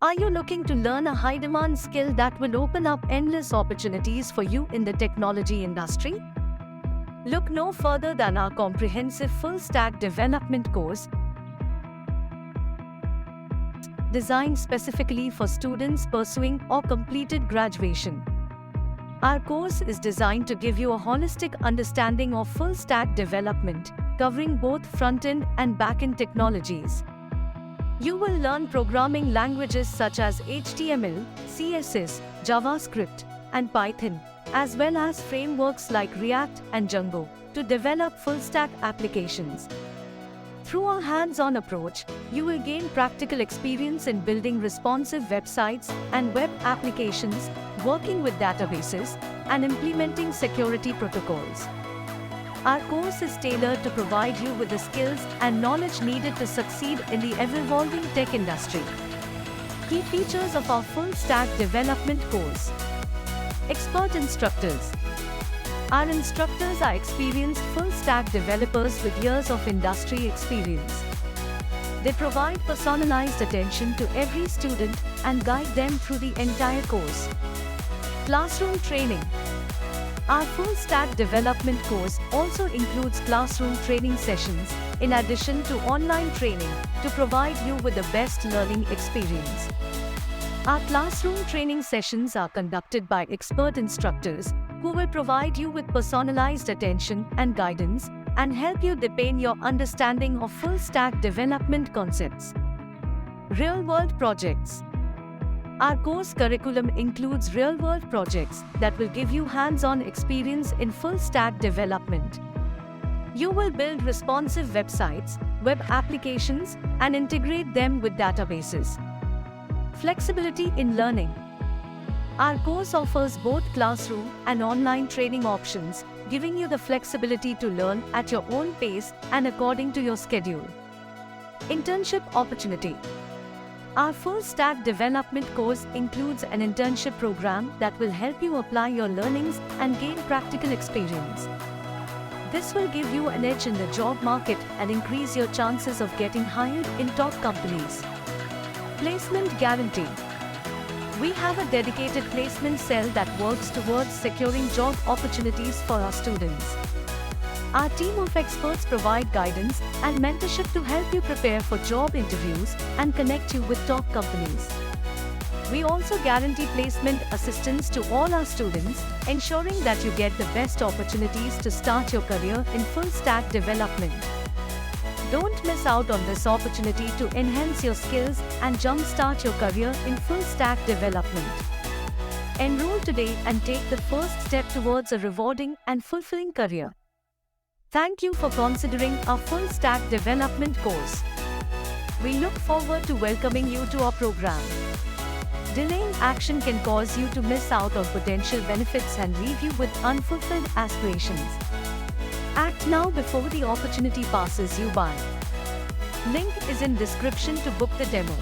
Are you looking to learn a high-demand skill that will open up endless opportunities for you in the technology industry? Look no further than our comprehensive full-stack development course, designed specifically for students pursuing or completed graduation. Our course is designed to give you a holistic understanding of full-stack development, covering both front-end and back-end technologies. You will learn programming languages such as HTML, CSS, JavaScript, and Python, as well as frameworks like React and Django, to develop full-stack applications. Through our hands-on approach, you will gain practical experience in building responsive websites and web applications, working with databases, and implementing security protocols. Our course is tailored to provide you with the skills and knowledge needed to succeed in the ever-evolving tech industry. Key features of our full-stack development course. Expert instructors. Our instructors are experienced full-stack developers with years of industry experience. They provide personalized attention to every student and guide them through the entire course. Classroom training. Our full-stack development course also includes classroom training sessions, in addition to online training, to provide you with the best learning experience. Our classroom training sessions are conducted by expert instructors who will provide you with personalized attention and guidance and help you deepen your understanding of full-stack development concepts. Real-world projects. Our course curriculum includes real-world projects that will give you hands-on experience in full-stack development. You will build responsive websites, web applications, and integrate them with databases. Flexibility in learning. Our course offers both classroom and online training options, giving you the flexibility to learn at your own pace and according to your schedule. Internship opportunity. Our full-stack development course includes an internship program that will help you apply your learnings and gain practical experience. This will give you an edge in the job market and increase your chances of getting hired in top companies. Placement guarantee. We have a dedicated placement cell that works towards securing job opportunities for our students. Our team of experts provide guidance and mentorship to help you prepare for job interviews and connect you with top companies. We also guarantee placement assistance to all our students, ensuring that you get the best opportunities to start your career in full-stack development. Don't miss out on this opportunity to enhance your skills and jumpstart your career in full-stack development. Enroll today and take the first step towards a rewarding and fulfilling career. Thank you for considering our full-stack development course. We look forward to welcoming you to our program. Delaying action can cause you to miss out on potential benefits and leave you with unfulfilled aspirations. Act now before the opportunity passes you by. Link is in description to book the demo.